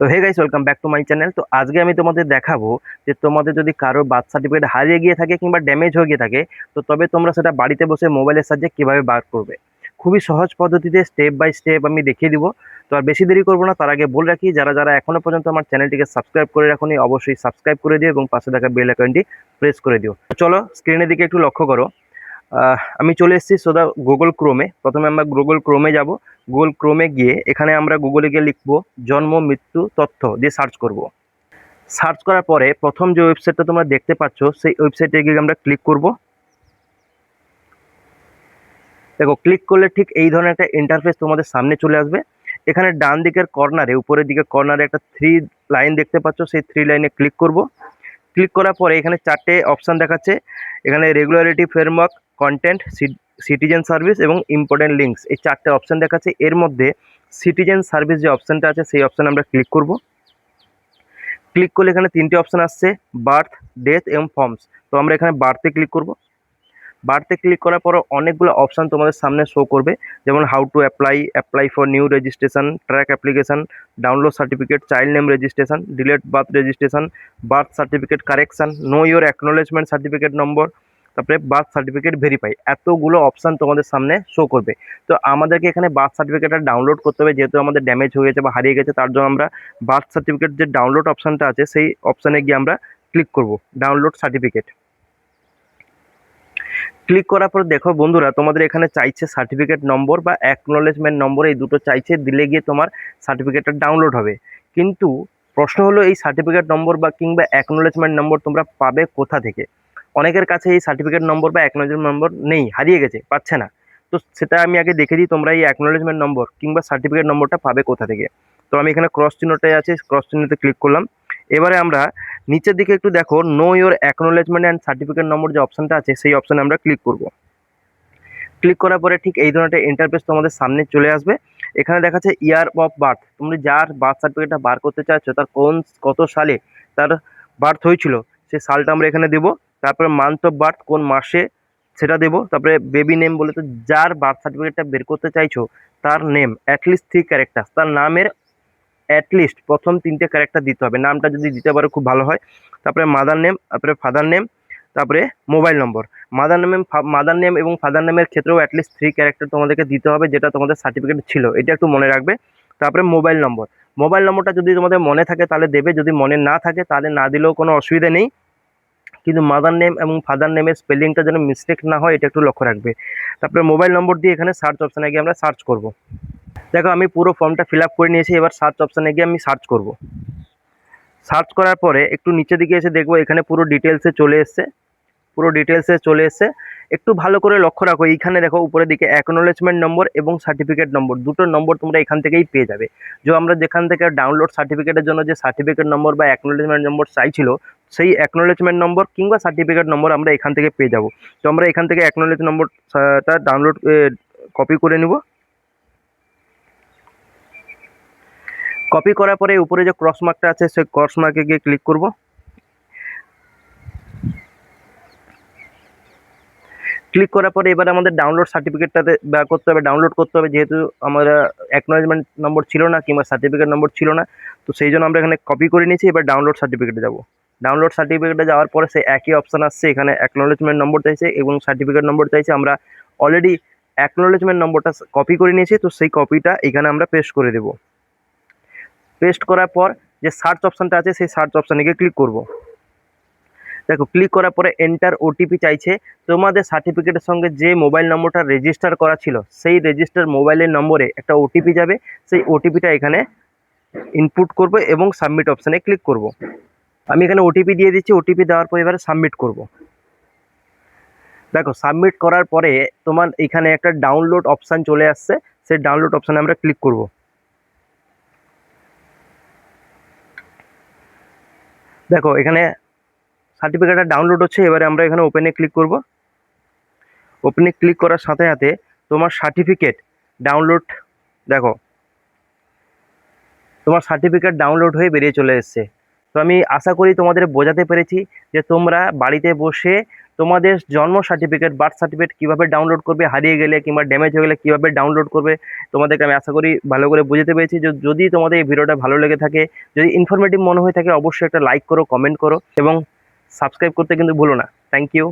তো hey guys, welcome back to my channel. তো আজকে আমি তোমাদের দেখাবো যে তোমাদের যদি কারো বার্থ সার্টিফিকেট হারিয়ে গিয়ে থাকে কিংবা ড্যামেজ হয়ে গিয়ে থাকে, তো তবে তোমরা সেটা বাড়িতে বসে মোবাইলের সাহায্যে কিভাবে বার করবে। খুবই সহজ পদ্ধতিতে স্টেপ বাই স্টেপ আমি দেখিয়ে দিব। তো আর বেশি দেরি করবো না, তার আগে বলে রাখি যারা যারা এখনো পর্যন্ত আমার চ্যানেলটিকে সাবস্ক্রাইব করে রাখোনি অবশ্যই সাবস্ক্রাইব করে দিও এবং পাশে থাকা বেল আইকনটি প্রেস করে দিও। তো চলো স্ক্রিনের দিকে একটু লক্ষ্য করো। আমি চলে এসেছি সোজা গুগল ক্রোমে। প্রথমে আমরা গুগল ক্রোমে যাব। গুগল ক্রোমে গিয়ে এখানে আমরা গুগলে গিয়ে লিখবো জন্ম মৃত্যু তথ্য দিয়ে সার্চ করব। সার্চ করার পরে প্রথম যে ওয়েবসাইটটা তোমরা দেখতে পাচ্ছ সেই ওয়েবসাইটে গিয়ে আমরা ক্লিক করব। দেখো, ক্লিক করলে ঠিক এই ধরনের একটা ইন্টারফেস তোমাদের সামনে চলে আসবে। এখানে ডান দিকের কর্নারে, উপরের দিকে কর্নারে একটা থ্রি লাইন দেখতে পাচ্ছ, সেই থ্রি লাইনে ক্লিক করব। ক্লিক করার পরে এখানে চারটে অপশান দেখাচ্ছে। এখানে regularity framework, content, citizen service এবং ইম্পর্টেন্ট লিঙ্কস, এই চারটে অপশান দেখাচ্ছে। এর মধ্যে সিটিজেন সার্ভিস যে অপশানটা আছে সেই অপশানে আমরা ক্লিক করব। ক্লিক করলে এখানে তিনটে অপশান আসছে, বার্থ, ডেথ এবং ফর্মস। তো আমরা এখানে বার্থে ক্লিক করব। বার্থে ক্লিক করার পর অনেকগুলো অপশান তোমাদের সামনে শো করবে, যেমন how to apply, apply for new registration, track application, download certificate, child name registration, delete birth registration, birth certificate correction, know your acknowledgement certificate নম্বর, তারপরে বার্থ সার্টিফিকেট ভেরিফাই। এতগুলো অপশান তোমাদের সামনে শো করবে। তো আমাদেরকে এখানে বার্থ সার্টিফিকেটটা ডাউনলোড করতে হবে, যেহেতু আমাদের ড্যামেজ হয়ে গেছে বা হারিয়ে গেছে। তার জন্য আমরা বার্থ সার্টিফিকেট যে ডাউনলোড অপশানটা আছে সেই অপশানে গিয়ে আমরা ক্লিক করব, ডাউনলোড সার্টিফিকেট। ক্লিক করার পর দেখো বন্ধুরা, তোমাদের এখানে চাইছে সার্টিফিকেট নম্বর বা অ্যাকনোলেজমেন্ট নম্বর, এই দুটো চাইছে। দিলে গিয়ে তোমার সার্টিফিকেটটা ডাউনলোড হবে। কিন্তু প্রশ্ন হলো, এই সার্টিফিকেট নম্বর বা কিংবা অ্যাকনোলেজমেন্ট নম্বর তোমরা পাবে কোথা থেকে? অনেকের কাছে এই সার্টিফিকেট নম্বর বা অ্যাকনোলেজমেন্ট নম্বর নেই, হারিয়ে গেছে, পাচ্ছে না। তো সেটা আমি আগে দেখে দিই, তোমরা এই অ্যাকনোলেজমেন্ট নম্বর কিংবা সার্টিফিকেট নম্বরটা পাবে কোথা থেকে। তো আমি এখানে ক্রস চিহ্নটাই আছে, ক্রস চিহ্নতে ক্লিক করলাম। এবারে আমরা নিচের দিকে একটু দেখো, know your acknowledgement and certificate নম্বর যে অপশনটা আছে সেই অপশনে আমরা ক্লিক করব। ক্লিক করার পরে ঠিক এই ধরনের একটা ইন্টারফেস তোমাদের সামনে চলে আসবে। এখানে দেখাচ্ছে ইয়ার অফ বার্থ, তুমি যার বার্থ সার্টিফিকেটটা বার করতে চাইছো তার কত সালে তার বার্থ হয়েছিল সেই সালটা আমরা এখানে দেবো। তারপরে মান্থ অফ বার্থ, কোন মাসে সেটা দেবো। তারপরে বেবি নেম বলে, তো যার বার্থ সার্টিফিকেটটা বের করতে চাইছো তার নেম অ্যাটলিস্ট 3 ক্যারেক্টার, তার নামের অ্যাটলিস্ট প্রথম 3টে ক্যারেক্টার দিতে হবে। নামটা যদি দিতে পারো খুব ভালো হয়। তারপরে মাদার নেম, তারপরে ফাদার নেম, তারপরে মোবাইল নম্বর। মাদার নেম এবং ফাদার নেমের ক্ষেত্রেও অ্যাটলিস্ট 3 ক্যারেক্টার তোমাদেরকে দিতে হবে, যেটা তোমাদের সার্টিফিকেট ছিল, এটা একটু মনে রাখবে। তারপরে মোবাইল নম্বর, মোবাইল নম্বরটা যদি তোমাদের মনে থাকে তাহলে দেবে, যদি মনে না থাকে তাহলে না দিলেও কোনো অসুবিধা নেই। কিন্তু মাদার নেম এবং ফাদার নেমের স্পেলিংটা যেন মিস্টেক না হয়, এটা একটু লক্ষ্য রাখবে। তারপরে মোবাইল নম্বর দিয়ে এখানে সার্চ অপশানে গিয়ে আমরা সার্চ করব। দেখো, আমি পুরো ফর্মটা ফিল আপ করে নিয়েছি। এবার সার্চ অপশানে গিয়ে আমি সার্চ করব। সার্চ করার পরে একটু নিচের দিকে এসে দেখবো এখানে পুরো ডিটেলসে চলে এসছে, পুরো ডিটেলসে চলে এসছে। একটু ভালো করে লক্ষ্য রাখো, এইখানে দেখো উপরের দিকে অ্যাকনোলেজমেন্ট নম্বর এবং সার্টিফিকেট নম্বর, দুটো নম্বর তোমরা এখান থেকেই পেয়ে যাবে। যে আমরা যেখান থেকে ডাউনলোড সার্টিফিকেটের জন্য যে সার্টিফিকেট নম্বর বা অ্যাকনোলেজমেন্ট নম্বর চাইছিল, সেই অ্যাকনোলেজমেন্ট নম্বর কিংবা সার্টিফিকেট নম্বর আমরা এখান থেকে পেয়ে যাব। তো আমরা এখান থেকে অ্যাকনোলেজ নম্বরটা ডাউনলোড কপি করে নিব। কপি করার পরে উপরে যে ক্রস মার্কটা আছে সেই ক্রস মার্কে গিয়ে ক্লিক করব। ক্লিক করার পরে এবার আমাদের ডাউনলোড সার্টিফিকেটটাতে করতে হবে, ডাউনলোড করতে হবে, যেহেতু আমরা অ্যাকনোলেজমেন্ট নম্বর ছিল না কিংবা সার্টিফিকেট নম্বর ছিল না। তো সেই জন্য আমরা এখানে কপি করে নিয়েছি। এবার ডাউনলোড সার্টিফিকেটে যাব। ডাউনলোড সার্টিফিকেটে যাওয়ার পরে সেই একই অপশান আসছে, এখানে অ্যাকনোলেজমেন্ট নম্বর চাইছে এবং সার্টিফিকেট নম্বর চাইছে। আমরা অলরেডি অ্যাকনোলেজমেন্ট নম্বরটা কপি করে নিয়েছি, তো সেই কপিটা এখানে আমরা পেস্ট করে দেব। পেস্ট করার পর যে সার্চ অপশানটা আছে সেই সার্চ অপশানে গিয়ে ক্লিক করব। দেখো, ক্লিক করার পরে এন্টার ওটিপি চাইছে। তোমাদের সার্টিফিকেটের সঙ্গে যে মোবাইল নম্বরটা রেজিস্টার করা ছিল সেই রেজিস্টার মোবাইলের নম্বরে একটা ওটিপি যাবে। সেই ওটিপিটা এখানে ইনপুট করব এবং সাবমিট অপশানে ক্লিক করব। আমি এখানে ওটিপি দিয়ে দিচ্ছি। ওটিপি দেওয়ার পর এবারে সাবমিট করব। দেখো, সাবমিট করার পরে তোমার এখানে একটা ডাউনলোড অপশান চলে আসছে, সেই ডাউনলোড অপশানে আমরা ক্লিক করব। দেখো, এখানে সার্টিফিকেটটা ডাউনলোড হচ্ছে। এবারে আমরা এখানে ওপেনে ক্লিক করব। ওপেনে ক্লিক করার সাথে সাথে তোমার সার্টিফিকেট ডাউনলোড, দেখো তোমার সার্টিফিকেট ডাউনলোড হয়ে বেরিয়ে চলে এসছে। তো আমি আশা করি তোমাদের বোঝাতে পেরেছি যে তোমরা বাড়িতে বসে তোমাদের জন্ম সার্টিফিকেট, বার্থ সার্টিফিকেট কীভাবে ডাউনলোড করবে, হারিয়ে গেলে কিংবা ড্যামেজ হয়ে গেলে কীভাবে ডাউনলোড করবে, তোমাদেরকে আমি আশা করি ভালো করে বুঝতে পেরেছি। যদি তোমাদের এই ভিডিওটা ভালো লেগে থাকে, যদি ইনফরমেটিভ মনে হয়ে থাকে, অবশ্যই একটা লাইক করো, কমেন্ট করো এবং সাবস্ক্রাইব করতে কিন্তু ভুলো না। Thank you.